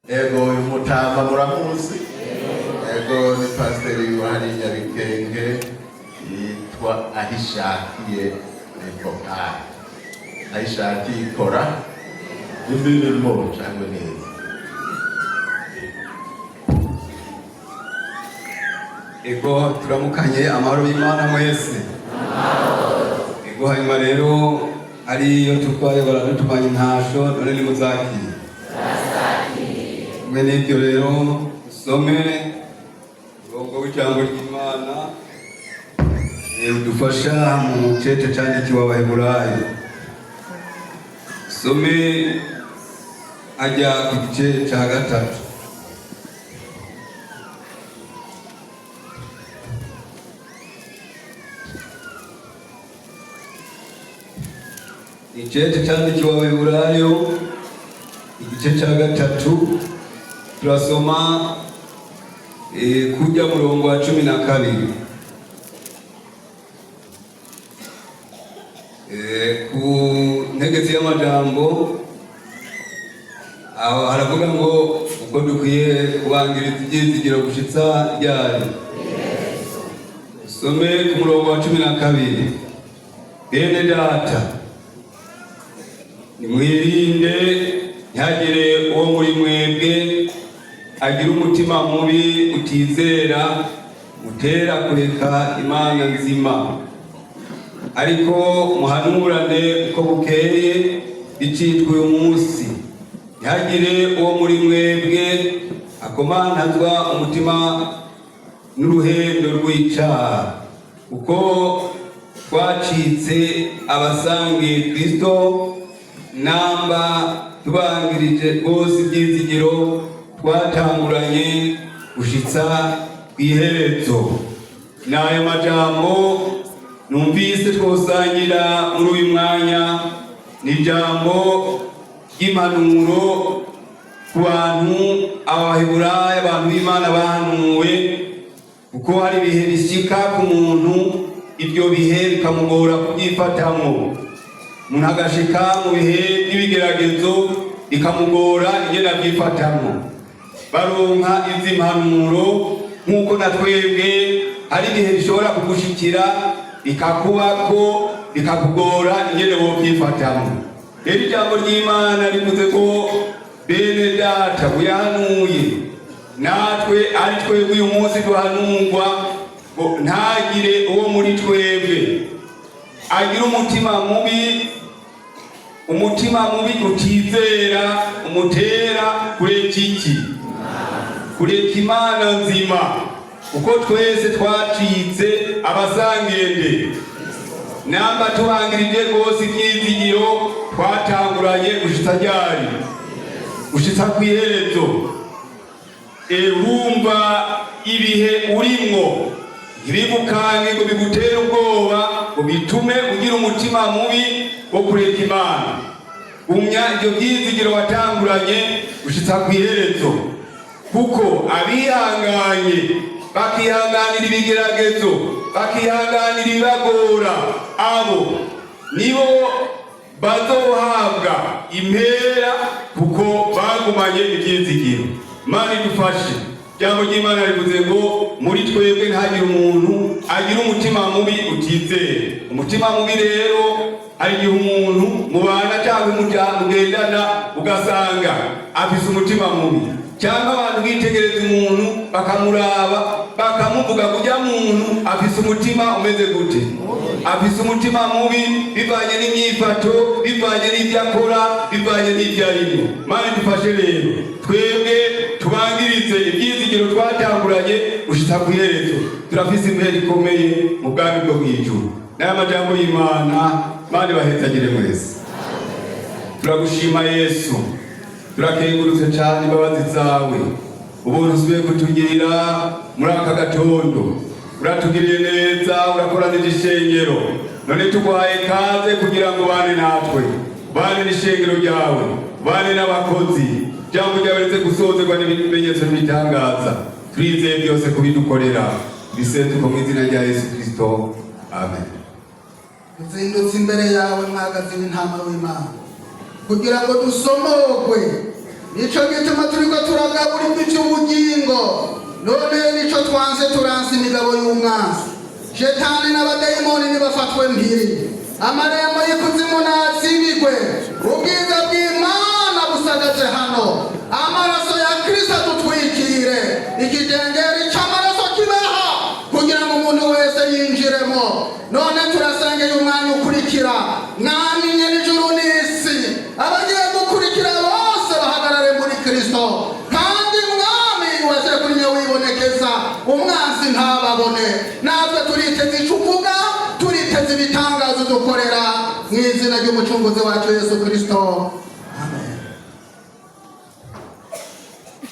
Ego umutama muramuzi. Ego ni Pasiteri Yohani Nyabikenge yitwa Ahishakiye Epokari. Ahishakiye ikora imirimo cyangwa neza. Ego turamukanye amahoro y'Imana mwese. Ego hanyuma rero ariyo tutwaye baradutumanye ntasho none ni muzakire. Mwene ibyo rero usome ubwo w'ijambo ry'Imana udufasha mu cece cyandikiwe Abaheburayo. Some ajya ku gice cya 3. Igice cyandikiwe Abaheburayo igice cya 3 turasoma kujya murongo wa 12 ku ntegezi y'amajambo aho haravuga ngo uko dukwiye kubangiriza ibyizigiro gushitsa ryari. Some ku murongo wa 12. Bene data nimwirinde ntihagire uwo muri mwebwe agira umutima mubi utizera utera kureka Imana nzima, ariko muhanurane uko bukeye bicitwa uyu munsi. Ntihagire uwo muri mwebwe akomantazwa umutima n'uruhendo rw'icyaha, kuko twacitse abasangiye Kristo, namba tubangirije rwose ibyizigiro twatanguranye gushitsa kwiherezo. N'ayo majambo numvise twosangira muri uyu mwanya ni ijambo ry'impanuro ku bantu Abaheburayo, abantu b'Imana bahanuwe, kuko hari ibihe bishyika ku muntu ibyo bihe bikamugora kubyifatamo. Umuntu agashika mu bihe n'ibigeragezo bikamugora ingene abyifatamo. Baronka izi mpanuro nk'uko na twebwe hari ibihe bishobora kugushikira bikakubako bikakugora ingene wobyifatamo. Rero ijambo ry'Imana rivuze ko bene data buyahanuye, natwe ari twebwe uyu munsi duhanurwa ngo ntagire uwo muri twebwe agira umutima mubi utizera umutera kureka iki? Kureka Imana nzima, kuko twese twacitse abasangende, namba tubangirije rwose ibyizigiro twatanguranye gushitsa ryari? Gushitsa kwiherezo. Wumva ibihe urimwo ntibibukange ngo bigutere ubwoba ngo bitume ugira umutima mubi wo kureka Imana. Gumya ibyo byizigiro watanguranye gushitsa kwiherezo, kuko abihanganye bakihanganira ibigeragezo, bakihanganira ibibagora, abo nibo bazohabwa impera, kuko bagumanye ibyizigiro. Imana idufashe. Ijambo ry'Imana rivuze ngo muri twebwe ntihagire umuntu agira umutima mubi utizera. Umutima mubi rero hari igihe umuntu mubana cyangwa mugendana ugasanga afise umutima mubi, cyangwa abantu bitegereza umuntu bakamuraba bakamuvuga kujya muntu afise umutima umeze gute? Afise umutima mubi bivanye n'imyifato, bivanye n'ibyo akora, bivanye n'ibyo arimo. Imana idufashe rero twebwe tubangirize ibyizigiro twatanguranye gushitsa kwiherezo. Turafise impera ikomeye mu bwami bwo mw'ijuru. N'aya majambo y'Imana Imana ibahezagire mwese. Turagushima Yesu, turakengurutse cyane imbabazi zawe, ubuntu usubiye kutugirira muri aka gatondo. Uratugiriye neza, urakoranije ishengero, none tuguhaye kaze kugira ngo bane natwe, bane n'ishengero ryawe, bane n'abakozi. Jambo ryawe rize gusozerwa n'ibimenyetso n'ibitangaza. Turizeye byose kubidukorera, bisenze mu izina rya Yesu Kristo, amen. Tuzindutse imbere yawe mwagazi w'intama w'Imana kugira ngo dusomogwe. Nico gituma turiko none nico twanze turanse imigabo y'umwanzi. Shetani n'abadayimoni nibafatwe mpiri, amarembo y'ikuzimu nazibigwe, ubwiza bw'Imana busagaje hano, amaraso ya Kristo dutwikire, ikidengeri cy'amaraso kibaha kugira ngo umuntu wese yinjiremo. None turasengeye umwanya ukurikira, mwami nyir'ijuru n'isi, abagiye gukurikira bose bahagarare muri Kristo, kandi mwami waje kuri nyo wibonekeza, umwanzi ntababone. Natwe turiteze icyo uvuga, turiteze ibitangazo dukorera mu izina ry'umucunguzi wacu Yesu Kristo.